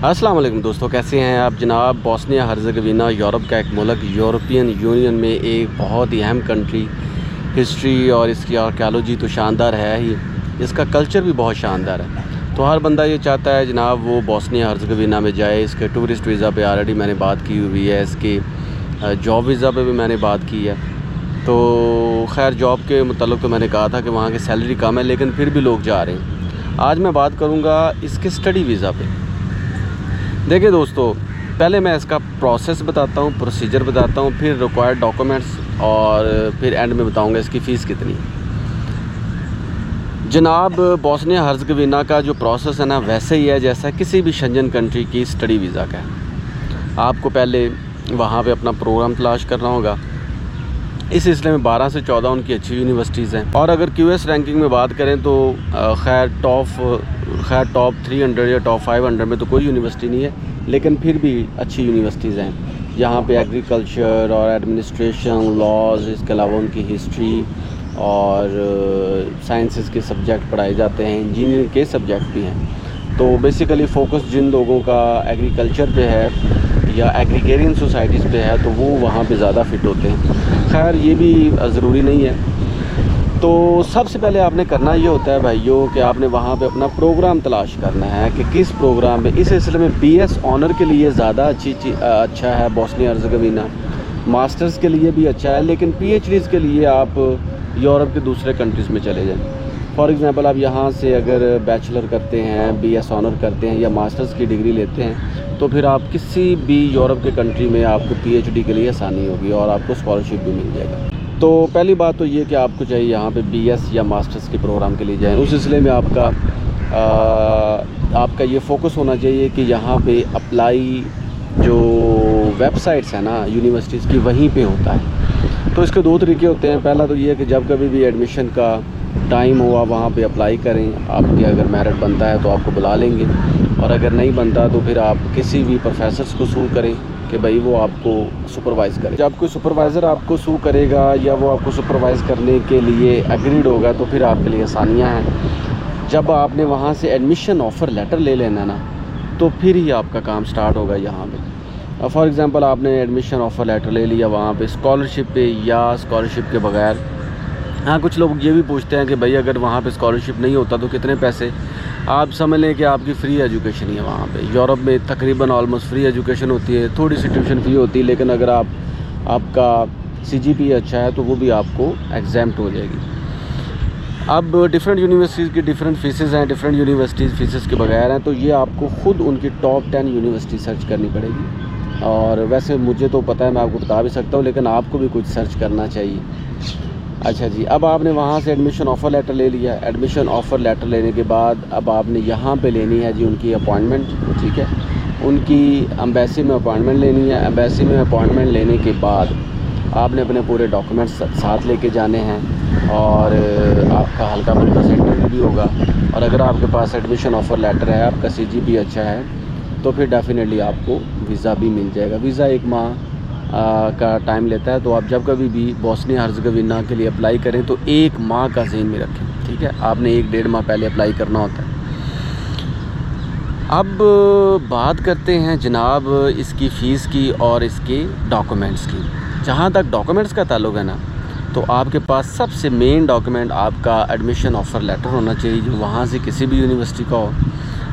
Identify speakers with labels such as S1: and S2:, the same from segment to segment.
S1: अस्सलाम वालेकुम दोस्तों, कैसे हैं आप जनाब। बोस्निया हर्ज़ेगोविना यूरोप का एक मुल्क, यूरोपियन यूनियन में एक बहुत ही अहम कंट्री। हिस्ट्री और इसकी आर्कियोलॉजी तो शानदार है ही, इसका कल्चर भी बहुत शानदार है। तो हर बंदा ये चाहता है जनाब वो बोस्निया हर्ज़ेगोविना में जाए। इसके टूरिस्ट वीज़ा पे ऑलरेडी मैंने बात की हुई है, इसके जॉब वीज़ा पे भी मैंने बात की है। तो खैर जॉब के मुताल्लिक़ तो मैंने कहा था कि वहाँ की सैलरी कम है, लेकिन फिर भी लोग जा रहे हैं। आज मैं बात करूँगा इसके स्टडी वीज़ा पे। देखिए दोस्तों, पहले मैं इसका प्रोसेस बताता हूँ, प्रोसीजर बताता हूँ, फिर रिक्वायर्ड डॉक्यूमेंट्स और फिर एंड में बताऊँगा इसकी फ़ीस कितनी। जनाब बोस्निया हर्ज़ेगोविना का जो प्रोसेस है ना, वैसे ही है जैसा किसी भी शेंजन कंट्री की स्टडी वीज़ा का है। आपको पहले वहाँ पे अपना प्रोग्राम तलाश करना होगा। इस सिलसिले में 12 से 14 उनकी अच्छी यूनिवर्सिटीज़ हैं। और अगर QS रैंकिंग में बात करें तो खैर टॉप 300 या टॉप 500 में तो कोई यूनिवर्सिटी नहीं है, लेकिन फिर भी अच्छी यूनिवर्सिटीज़ हैं। यहाँ पे एग्रीकल्चर और एडमिनिस्ट्रेशन, लॉज, इसके अलावा उनकी हिस्ट्री और साइंसेस के सब्जेक्ट पढ़ाए जाते हैं, इंजीनियरिंग के सब्जेक्ट भी हैं। तो बेसिकली फ़ोकस जिन लोगों का एग्रीकल्चर पे है या एग्रीगेरियन सोसाइटीज़ पे है तो वो वहाँ पे ज़्यादा फ़िट होते हैं। खैर ये भी ज़रूरी नहीं है। तो सबसे पहले आपने करना ये होता है भाइयों कि आपने वहाँ पे अपना प्रोग्राम तलाश करना है कि किस प्रोग्राम में। इस सिलसिले में BS ऑनर के लिए ज़्यादा अच्छा है बोस्निया हर्ज़ेगोविना, मास्टर्स के लिए भी अच्छा है, लेकिन PhDs के लिए आप यूरोप के दूसरे कंट्रीज़ में चले जाएँ। फॉर एग्ज़ाम्पल आप यहाँ से अगर बैचलर करते हैं, BS ऑनर करते हैं या मास्टर्स की डिग्री लेते हैं तो फिर आप किसी भी यूरोप के कंट्री में आपको PhD के लिए आसानी होगी और आपको स्कॉलरशिप भी मिल जाएगा। तो पहली बात तो ये कि आपको चाहिए यहाँ पे BS या मास्टर्स के प्रोग्राम के लिए जाएं। उस सिलसिले में आपका ये फोकस होना चाहिए कि यहाँ पे अप्लाई जो वेबसाइट्स हैं ना यूनिवर्सिटीज़ की, वहीं पे होता है। तो इसके दो तरीके होते हैं। पहला तो ये है कि जब कभी भी एडमिशन का टाइम हो आप वहाँ पे अप्लाई करें। आपके अगर मेरिट बनता है तो आपको बुला लेंगे, और अगर नहीं बनता तो फिर आप किसी भी प्रोफेसर्स को सू करें कि भाई वो आपको सुपरवाइज़ करे। जब कोई सुपरवाइज़र आपको सू करेगा या वो आपको सुपरवाइज़ करने के लिए एग्रीड होगा तो फिर आपके लिए आसानियाँ हैं। जब आपने वहाँ से एडमिशन ऑफ़र लेटर ले लेना ना, तो फिर ही आपका काम स्टार्ट होगा यहाँ पे। फॉर एग्ज़ाम्पल आपने एडमिशन ऑफ़र लेटर ले लिया वहाँ पे स्कॉलरशिप पे या स्कॉलरशिप के बगैर। हाँ, कुछ लोग ये भी पूछते हैं कि भाई अगर वहाँ पे स्कॉलरशिप नहीं होता तो कितने पैसे। आप समझ लें कि आपकी फ़्री एजुकेशन ही है वहाँ पे। यूरोप में तकरीबन ऑलमोस्ट फ्री एजुकेशन होती है, थोड़ी सी ट्यूशन फ़ी होती है, लेकिन अगर आपका CGPA अच्छा है तो वो भी आपको एग्ज़ैम्प्ट हो जाएगी। अब डिफरेंट यूनिवर्सिटीज़ की डिफरेंट फ़ीसेस हैं, डिफरेंट यूनिवर्सिटीज़ फ़ीसेस के बगैर हैं, तो ये आपको ख़ुद उनकी टॉप 10 यूनिवर्सिटी सर्च करनी पड़ेगी। और वैसे मुझे तो पता है, मैं आपको बता भी सकता हूँ, लेकिन आपको भी कुछ सर्च करना चाहिए। अच्छा जी, अब आपने वहाँ से एडमिशन ऑफ़र लेटर ले लिया। एडमिशन ऑफ़र लेटर लेने के बाद अब आपने यहाँ पे लेनी है जी उनकी अपॉइंटमेंट, ठीक है। उनकी एम्बेसी में अपॉइंटमेंट लेनी है। एम्बेसी में अपॉइंटमेंट लेने के बाद आपने अपने पूरे डॉक्यूमेंट्स साथ लेके जाने हैं, और आपका हल्का फुल्का सा इंटरव्यू भी होगा। और अगर आपके पास एडमिशन ऑफ़र लेटर है, आपका CGPA अच्छा है, तो फिर डेफिनेटली आपको वीज़ा भी मिल जाएगा। वीज़ा 1 माह का टाइम लेता है। तो आप जब कभी भी बोस्निया हर्ज़ेगोविना के लिए अप्लाई करें तो 1 माह का ज़हन में रखें, ठीक है। आपने 1-1.5 माह पहले अप्लाई करना होता है। अब बात करते हैं जनाब इसकी फ़ीस की और इसके डॉक्यूमेंट्स की। जहाँ तक डॉक्यूमेंट्स का ताल्लुक़ है ना, तो आपके पास सबसे मेन डॉक्यूमेंट आपका एडमिशन ऑफ़र लेटर होना चाहिए, जो वहाँ से किसी भी यूनिवर्सिटी का हो।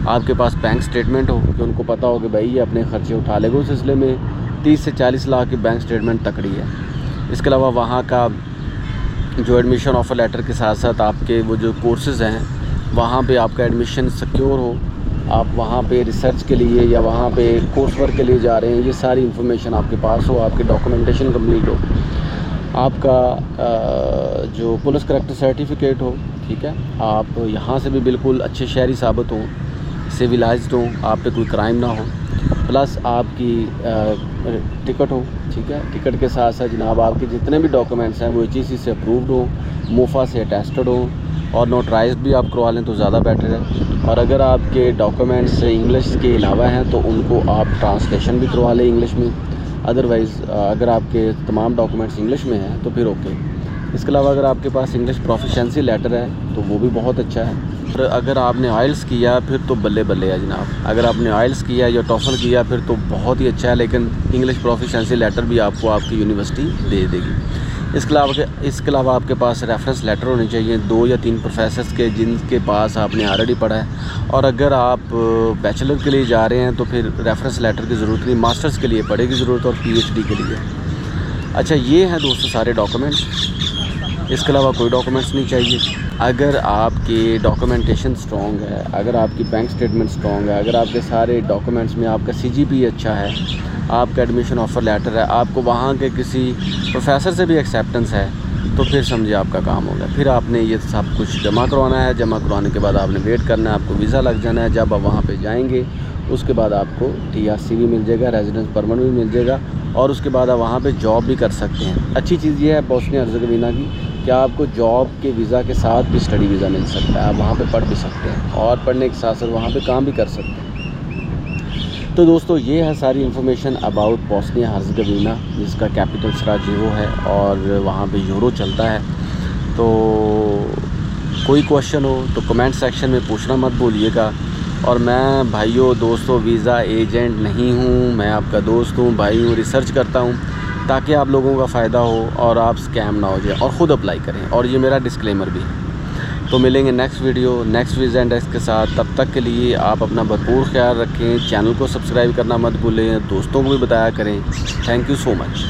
S1: आपके पास बैंक स्टेटमेंट हो कि उनको पता हो कि भाई ये अपने ख़र्चे उठा लेगा। उस सिलसिले में 30 से 40 लाख की बैंक स्टेटमेंट तकड़ी है। इसके अलावा वहाँ का जो एडमिशन ऑफ़र लेटर के साथ साथ आपके वो जो कोर्सेज़ हैं, वहाँ पे आपका एडमिशन सिक्योर हो, आप वहाँ पे रिसर्च के लिए या वहाँ पे कोर्स वर्क के लिए जा रहे हैं, ये सारी इन्फॉर्मेशन आपके पास हो, आपकी डॉक्यूमेंटेशन कंप्लीट हो, आपका जो पुलिस करैक्टर सर्टिफिकेट हो, ठीक है। आप यहाँ से भी बिल्कुल अच्छे शहरी साबित हों, सिविलाइज्ड हों, आप पे कोई क्राइम ना हो, प्लस आपकी टिकट हो, ठीक है। टिकट के साथ साथ जनाब आपके जितने भी डॉक्यूमेंट्स हैं वो HEC से अप्रूव्ड हो, मोफा से अटेस्टेड हो, और नोटराइज्ड भी आप करवा लें तो ज़्यादा बेटर है। और अगर आपके डॉक्यूमेंट्स इंग्लिश के अलावा हैं तो उनको आप ट्रांसलेशन भी करवा लें इंग्लिश में। अदरवाइज़ अगर आपके तमाम डॉक्यूमेंट्स इंग्लिश में हैं तो फिर ओके। इसके अलावा अगर आपके पास इंग्लिश प्रोफिशिएंसी लेटर है तो वो भी बहुत अच्छा है। और अगर आपने आइल्स किया फिर तो बल्ले बल्ले है जनाब। अगर आपने आइल्स किया या टॉफल किया फिर तो बहुत ही अच्छा है, लेकिन इंग्लिश प्रोफिशिएंसी लेटर भी आपको आपकी यूनिवर्सिटी दे देगी। इसके अलावा आपके पास रेफरेंस लेटर होने चाहिए 2 या 3 प्रोफेसर्स के, जिनके पास आपने ऑलरेडी पढ़ा है। और अगर आप बैचलर के लिए जा रहे हैं तो फिर रेफरेंस लेटर की ज़रूरत नहीं, मास्टर्स के लिए पढ़ेगी ज़रूरत और PhD के लिए। अच्छा, ये हैं दोस्तों सारे डॉक्यूमेंट्स, इसके अलावा कोई डॉक्यूमेंट्स नहीं चाहिए। अगर आपके डॉक्यूमेंटेशन स्ट्रॉन्ग है, अगर आपकी बैंक स्टेटमेंट स्ट्रॉन्ग है, अगर आपके सारे डॉक्यूमेंट्स में आपका CGPA अच्छा है, आपका एडमिशन ऑफ़र लेटर है, आपको वहाँ के किसी प्रोफेसर से भी एक्सेप्टेंस है, तो फिर समझिए आपका काम हो गया। फिर आपने ये सब कुछ जमा करवाना है। जमा करवाने के बाद आपने वेट करना है, आपको वीज़ा लग जाना है। जब आप वहाँ पे जाएंगे उसके बाद आपको TRC भी मिल जाएगा, रेजिडेंस परमिट भी मिल जाएगा, और उसके बाद आप वहाँ पे जॉब भी कर सकते हैं। अच्छी चीज़ ये है बोस्निया हर्ज़ेगोविना की, क्या आपको जॉब के वीज़ा के साथ भी स्टडी वीज़ा मिल सकता है। आप वहाँ पे पढ़ भी सकते हैं और पढ़ने के साथ साथ वहाँ पे काम भी कर सकते हैं। तो दोस्तों, ये है सारी इन्फॉर्मेशन अबाउट बोस्निया हर्ज़ेगोविना, जिसका कैपिटल सराजेवो है और वहाँ पे यूरो चलता है। तो कोई क्वेश्चन हो तो कमेंट सेक्शन में पूछना मत भूलिएगा। और मैं भाइयों दोस्तों वीज़ा एजेंट नहीं हूँ, मैं आपका दोस्त हूँ, भाई हूँ, रिसर्च करता हूँ ताकि आप लोगों का फ़ायदा हो और आप स्कैम ना हो जाए और ख़ुद अप्लाई करें। और ये मेरा डिस्क्लेमर भी है। तो मिलेंगे next video next visa and desk के साथ। तब तक के लिए आप अपना भरपूर ख्याल रखें, चैनल को सब्सक्राइब करना मत भूलें, दोस्तों को भी बताया करें। Thank you so much.